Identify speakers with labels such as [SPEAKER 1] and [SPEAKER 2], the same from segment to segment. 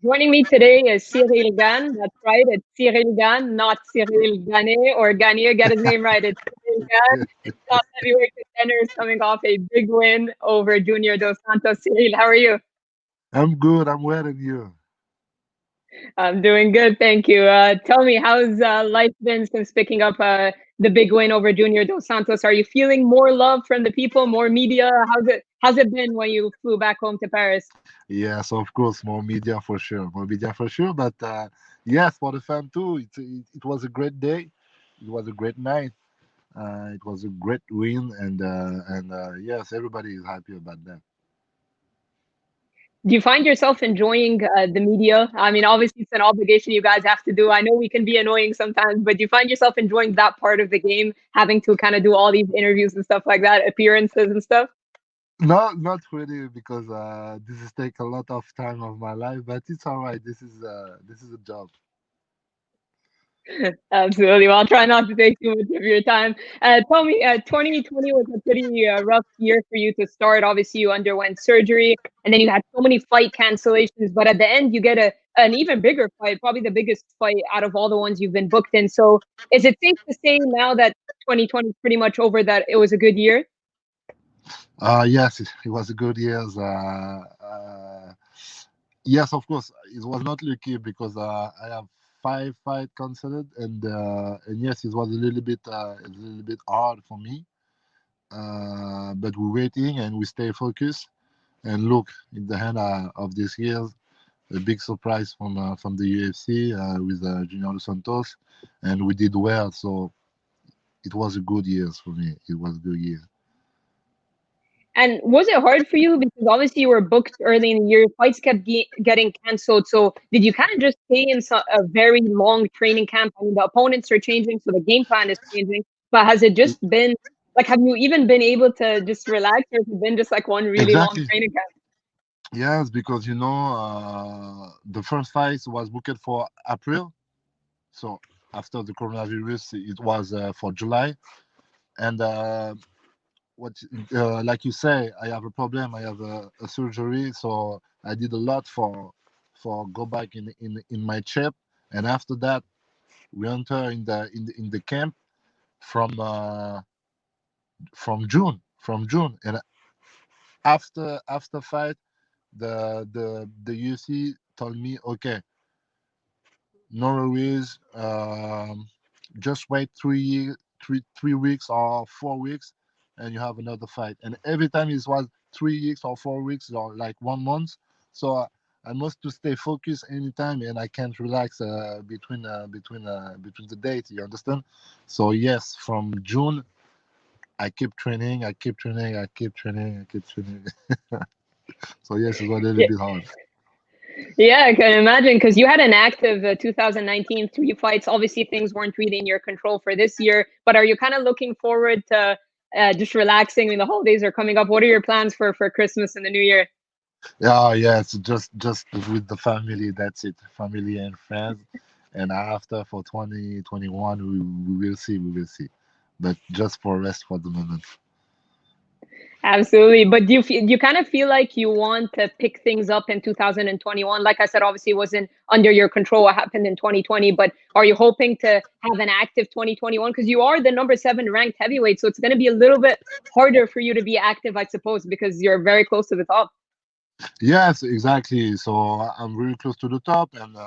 [SPEAKER 1] Joining me today is Ciryl Gane. That's right, it's Ciryl Gane, not Ciryl Gane or Gane. Get his name right. It's Ciryl Gane. Top heavyweight contender is coming off a big win over Junior Dos Santos. Ciryl, how are you?
[SPEAKER 2] I'm good. I'm well, and you?
[SPEAKER 1] I'm doing good, thank you. Tell me, how's life been since picking up the big win over Junior Dos Santos? Are you feeling more love from the people, more media? How's it been when you flew back home to Paris?
[SPEAKER 2] Yes, of course, more media for sure. More media for sure. But yes, for the fan too, it was a great day. It was a great night. It was a great win, and yes, everybody is happy about that.
[SPEAKER 1] Do you find yourself enjoying the media? I mean, obviously, it's an obligation you guys have to do. I know we can be annoying sometimes, but do you find yourself enjoying that part of the game, having to kind of do all these interviews and stuff like that, appearances and stuff?
[SPEAKER 2] Not really, because this is take a lot of time of my life, but it's all right. This is a job.
[SPEAKER 1] Absolutely. Well, I'll try not to take too much of your time. Tell me, 2020 was a pretty rough year for you to start. Obviously, you underwent surgery, and then you had so many fight cancellations. But at the end, you get an even bigger fight, probably the biggest fight out of all the ones you've been booked in. So, is it safe to say now that 2020 is pretty much over that it was a good year?
[SPEAKER 2] Yes, it was a good years. Yes, of course, it was not lucky because I have five fight considered, and yes, it was a little bit hard for me. But we're waiting and we stay focused. And look, in the end of this year, a big surprise from the UFC with Junior Dos Santos, and we did well. So it was a good year for me. It was a good year.
[SPEAKER 1] And was it hard for you? Because obviously you were booked early in the year, fights kept getting canceled. So did you kind of just stay in a very long training camp? I mean, the opponents are changing, so the game plan is changing. But has it just been like, have you even been able to just relax, or has it been just like one really long
[SPEAKER 2] Exactly.
[SPEAKER 1] training camp?
[SPEAKER 2] Yes, because the first fight was booked for April. So after the coronavirus, it was for July. And what, like you say, I have a problem. I have a surgery, so I did a lot for go back in my shape. And after that, we enter in the camp from from June. And after fight, the UFC told me, okay, no worries. Just wait 3 weeks or 4 weeks, and you have another fight. And every time it was 3 weeks or 4 weeks or like 1 month. So I must to stay focused anytime, and I can't relax between the dates. You understand? So yes, from June I keep training, I keep training, I keep training, I keep training. So yes, it was a little bit hard.
[SPEAKER 1] Yeah, I can imagine because you had an active 2019 three fights. Obviously, things weren't really in your control for this year. But are you kind of looking forward to just relaxing? I mean, the holidays are coming up. What are your plans for Christmas and the New Year?
[SPEAKER 2] Yeah, yeah, it's just with the family. That's it, family and friends. And after for 2021, we will see, we will see. But just for rest for the moment.
[SPEAKER 1] Absolutely. But do you kind of feel like you want to pick things up in 2021? Like I said, obviously it wasn't under your control what happened in 2020, but are you hoping to have an active 2021? Because you are the number seven ranked heavyweight, so it's going to be a little bit harder for you to be active, I suppose, because you're very close to the top.
[SPEAKER 2] Yes, exactly. So I'm really close to the top, and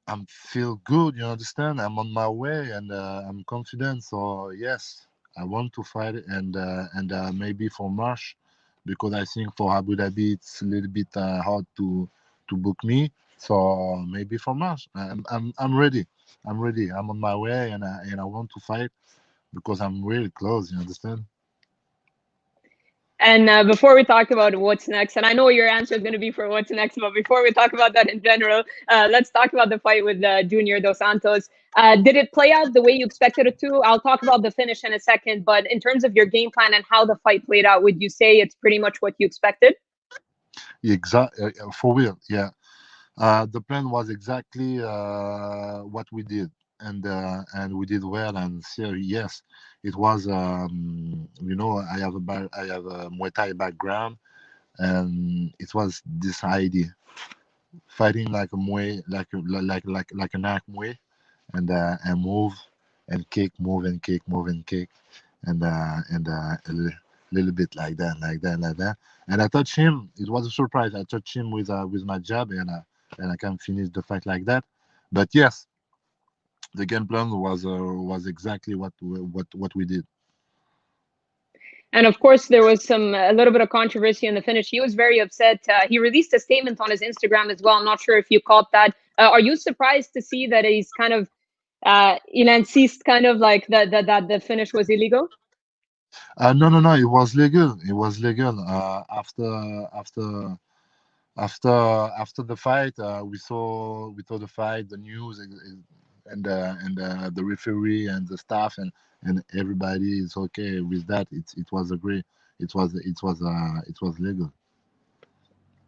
[SPEAKER 2] I'm feel good. You understand? I'm on my way, and I'm confident. So yes, I want to fight, and maybe for March, because I think for Abu Dhabi it's a little bit hard to book me. So maybe for March, I'm ready. I'm ready. I'm on my way, and I want to fight because I'm really close. You understand?
[SPEAKER 1] And before we talk about what's next, and I know your answer is going to be for what's next, but before we talk about that in general, let's talk about the fight with Junior Dos Santos. Did it play out the way you expected it to? I'll talk about the finish in a second, but in terms of your game plan and how the fight played out, would you say it's pretty much what you expected?
[SPEAKER 2] For real. Yeah. The plan was exactly what we did, and we did well. And so yes, it was. I have a Muay Thai background, and it was this idea. fighting like a Muay, like an act Muay, and move and kick, move and kick, move and kick, and little bit like that, like that, like that. And I touched him. It was a surprise. I touched him with my jab, and I can finish the fight like that. But yes, the game plan was exactly what we did.
[SPEAKER 1] And of course, there was a little bit of controversy in the finish. He was very upset. He released a statement on his Instagram as well. I'm not sure if you caught that. Are you surprised to see that he's kind of il insiste kind of like that the finish was illegal?
[SPEAKER 2] No, no, no. It was legal. It was legal. After the fight, we saw the fight, the news, and the referee and the staff and everybody is okay with that. It was agree. It was legal.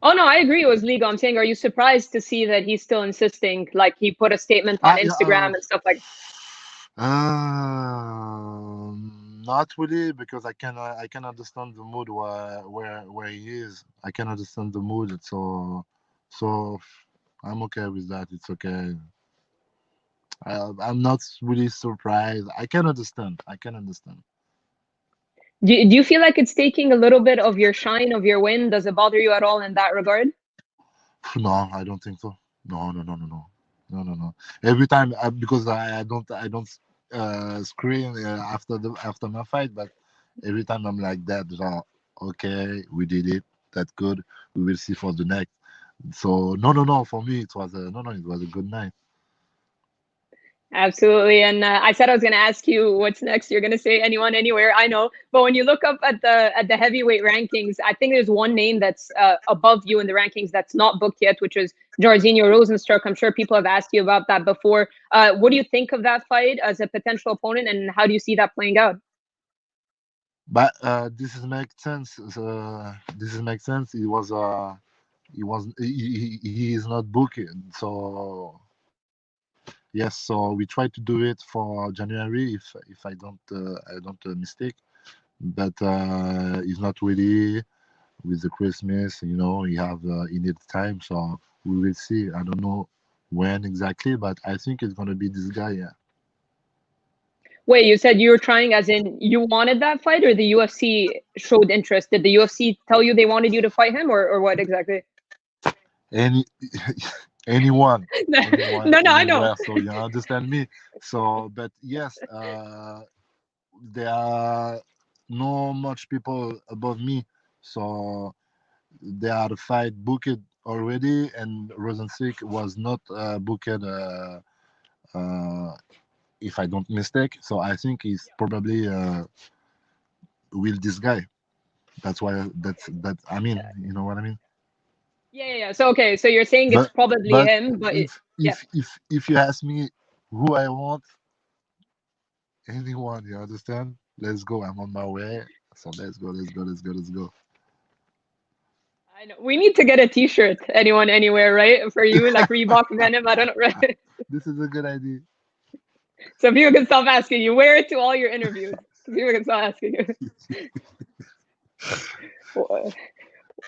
[SPEAKER 1] Oh no, I agree it was legal. I'm saying, are you surprised to see that he's still insisting? Like he put a statement on
[SPEAKER 2] Yeah,
[SPEAKER 1] Instagram and stuff like.
[SPEAKER 2] not really because I can understand the mood where he is. I can understand the mood, so I'm okay with that. It's okay. I'm not really surprised. I can understand. I can understand.
[SPEAKER 1] Do you feel like it's taking a little bit of your shine, of your win? Does it bother you at all in that regard?
[SPEAKER 2] No, I don't think so. No, no, no, no, no, no, no, no. Every time, because I don't scream after my fight, but every time I'm like that, genre, okay, we did it. That's good. We will see for the next. So no, no, no. For me, it was a no, no. It was a good night.
[SPEAKER 1] Absolutely. And I said I was going to ask you what's next. You're going to say anyone, anywhere. I know. But when you look up at the heavyweight rankings, I think there's one name that's above you in the rankings that's not booked yet, which is Jairzinho Rozenstruik. I'm sure people have asked you about that before. What do you think of that fight as a potential opponent, and how do you see that playing out?
[SPEAKER 2] But this is make sense. This is make sense. He is not booking. So yes, so we try to do it for January if I don't mistake. But it's not really with the Christmas. He needs time, so we will see. I don't know when exactly, but I think it's gonna be this guy. Yeah.
[SPEAKER 1] Wait, you said you were trying, as in you wanted that fight, or the UFC showed interest? Did the UFC tell you they wanted you to fight him, or what exactly?
[SPEAKER 2] Any anyone,
[SPEAKER 1] No,
[SPEAKER 2] anyone,
[SPEAKER 1] no, I know.
[SPEAKER 2] anywhere. So you understand me. So, but yes, there are no much people above me. So they are the fight booked already, and Rosenstick was not booked. Uh, if I don't mistake. So I think he's probably will this guy. That's why that I mean, you know what I mean.
[SPEAKER 1] Yeah. So okay, so you're saying it's
[SPEAKER 2] But
[SPEAKER 1] probably
[SPEAKER 2] but
[SPEAKER 1] him, but
[SPEAKER 2] if
[SPEAKER 1] yeah.
[SPEAKER 2] if if if you ask me who I want, anyone, you understand? Let's go. I'm on my way. So let's go. Let's go. Let's go. Let's go.
[SPEAKER 1] I know. We need to get a T-shirt, anyone, anywhere, right? For you, like Reebok Venom. I don't know, right?
[SPEAKER 2] This is a good idea.
[SPEAKER 1] So people can stop asking you. Wear it to all your interviews. So people can stop asking you.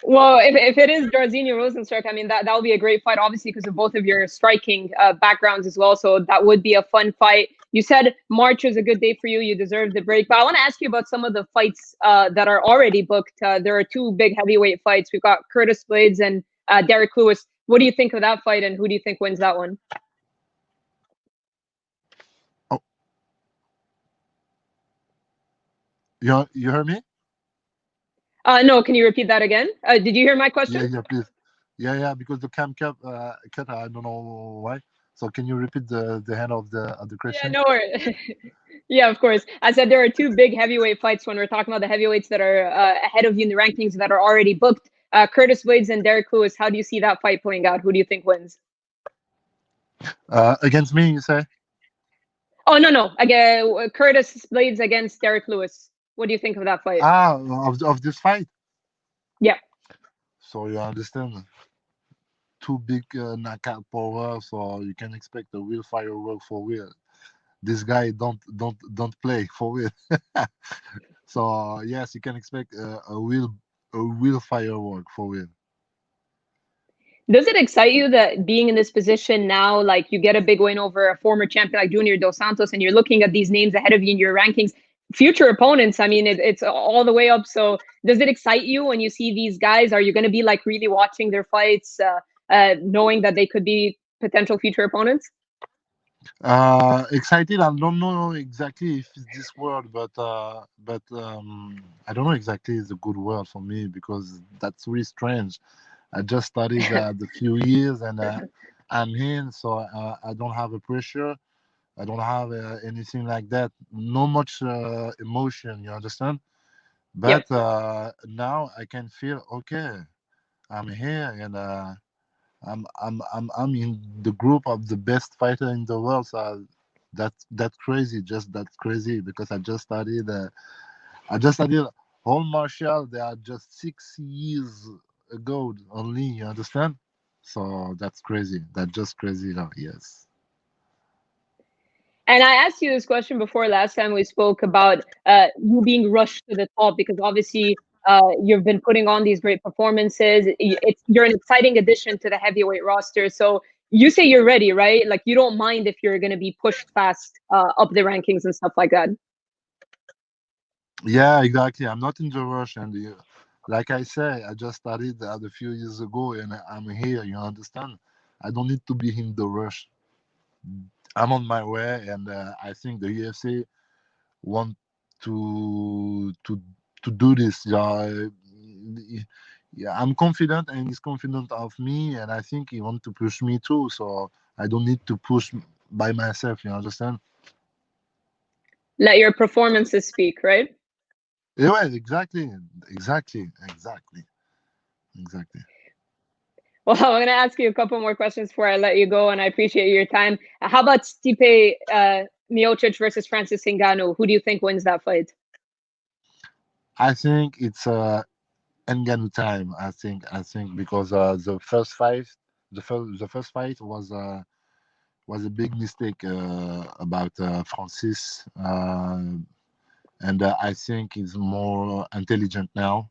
[SPEAKER 1] Well, if it is Jairzinho Rozenstruik, I mean that would be a great fight, obviously because of both of your striking backgrounds as well. So that would be a fun fight. You said March is a good day for you. You deserve the break. But I want to ask you about some of the fights that are already booked. There are two big heavyweight fights. We've got Curtis Blades and Derek Lewis. What do you think of that fight, and who do you think wins that one?
[SPEAKER 2] Oh, you heard me?
[SPEAKER 1] No, can you repeat that again? Did you hear my question?
[SPEAKER 2] Yeah, yeah, please. Yeah, yeah. Because the cam cut. I don't know why. So can you repeat the hand of the
[SPEAKER 1] Yeah,
[SPEAKER 2] question?
[SPEAKER 1] no worries. Yeah, of course. I said there are two big heavyweight fights when we're talking about the heavyweights that are ahead of you in the rankings that are already booked. Curtis Blades and Derek Lewis. How do you see that fight playing out? Who do you think wins?
[SPEAKER 2] Against me, you say?
[SPEAKER 1] Oh no. Again, Curtis Blades against Derek Lewis. What do you think of that fight?
[SPEAKER 2] Of this fight.
[SPEAKER 1] Yeah.
[SPEAKER 2] So you understand, two big knockout power, so you can expect a real firework for real. This guy don't play for real. So yes, you can expect a real firework for real.
[SPEAKER 1] Does it excite you that being in this position now, like you get a big win over a former champion like Junior Dos Santos, and you're looking at these names ahead of you in your rankings, future opponents? I mean, it's all the way up. So does it excite you when you see these guys? Are you going to be like really watching their fights, knowing that they could be potential future opponents?
[SPEAKER 2] Excited. I don't know exactly if it's this word, but I don't know exactly it's a good word for me because that's really strange. I just studied the few years and I'm in, so I don't have a pressure. I don't have anything like that. No much emotion. You understand?
[SPEAKER 1] Yep.
[SPEAKER 2] But now I can feel okay. I'm here and I'm in the group of the best fighter in the world. So that's crazy. Just that's crazy because I just studied whole martial. They are just 6 years ago only. You understand? So that's crazy. That's just crazy. Yes.
[SPEAKER 1] And I asked you this question before last time we spoke about you being rushed to the top because obviously you've been putting on these great performances. You're an exciting addition to the heavyweight roster. So you say you're ready, right? Like you don't mind if you're going to be pushed fast up the rankings and stuff like that.
[SPEAKER 2] Yeah, exactly. I'm not in the rush, and like I say, I just started a few years ago, and I'm here. You understand? I don't need to be in the rush. I'm on my way, and I think the UFC want to to do this. Yeah, I'm confident, and he's confident of me, and I think he want to push me too. So I don't need to push by myself. You understand?
[SPEAKER 1] Let your performances speak, right?
[SPEAKER 2] Yeah, exactly, exactly, exactly, exactly.
[SPEAKER 1] Well, I'm going to ask you a couple more questions before I let you go, and I appreciate your time. How about Stipe Miocic versus Francis Ngannou? Who do you think wins that fight?
[SPEAKER 2] I think it's Ngannou time. I think because the first fight, the first fight was a big mistake about Francis, and I think he's more intelligent now,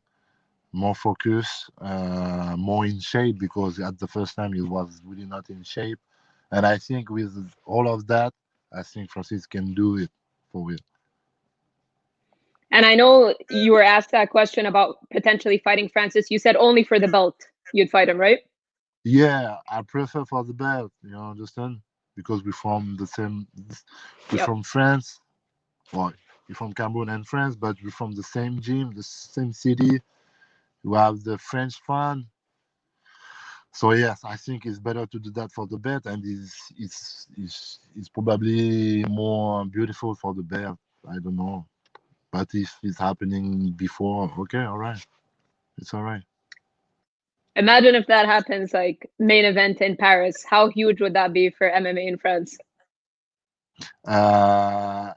[SPEAKER 2] more focused, more in shape because at the first time he was really not in shape, and I think with all of that, I think Francis can do it for real.
[SPEAKER 1] And I know you were asked that question about potentially fighting Francis. You said only for the belt you'd fight him, right?
[SPEAKER 2] Yeah, I prefer for the belt. You understand? Because we're from the same, we're
[SPEAKER 1] Yep.
[SPEAKER 2] from France. Well, we're from Cameroon and France, but we're from the same gym, the same city. We have the French fan. So yes, I think it's better to do that for the belt, and it's probably more beautiful for the belt. I don't know, but if it's happening before, okay, all right, it's all right.
[SPEAKER 1] Imagine if that happens, like main event in Paris. How huge would that be for MMA in France?
[SPEAKER 2] Uh,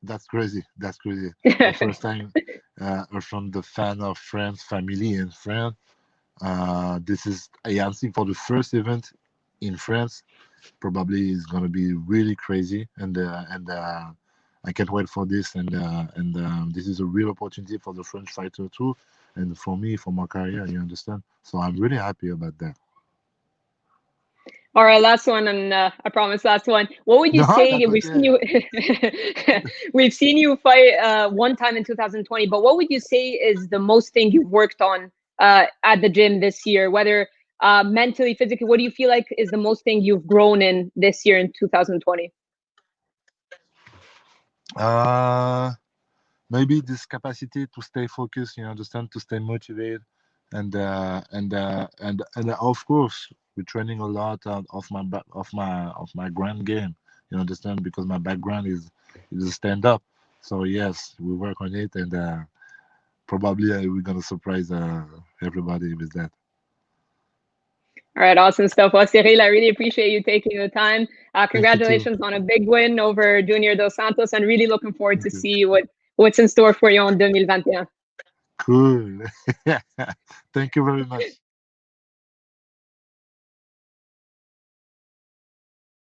[SPEAKER 2] That's crazy. That's crazy. The first time from the fan of France, family in France. This is, I think, for the first event in France. Probably is gonna be really crazy, and I can't wait for this. And this is a real opportunity for the French fighter too, and for me, for my career. You understand? So I'm really happy about that.
[SPEAKER 1] All right, last one, and I promise, last one. What would you
[SPEAKER 2] No,
[SPEAKER 1] say?
[SPEAKER 2] that's
[SPEAKER 1] We've seen
[SPEAKER 2] okay.
[SPEAKER 1] you, we've seen you fight one time in 2020. But what would you say is the most thing you've worked on at the gym this year? Whether mentally, physically, what do you feel like is the most thing you've grown in this year in 2020?
[SPEAKER 2] Uh, Maybe this capacity to stay focused, you understand, to stay motivated, and of course we're training a lot of my grand game, you understand, because my background is a stand up. So yes, we work on it, and probably we're gonna surprise everybody with that.
[SPEAKER 1] All right, awesome stuff. Well, Ciryl, I really appreciate you taking the time.
[SPEAKER 2] Thank you too.
[SPEAKER 1] Congratulations on a big win over Junior Dos Santos, and really looking forward to
[SPEAKER 2] Thank you.
[SPEAKER 1] see what's in store for you in 2021.
[SPEAKER 2] Cool. Thank you very much.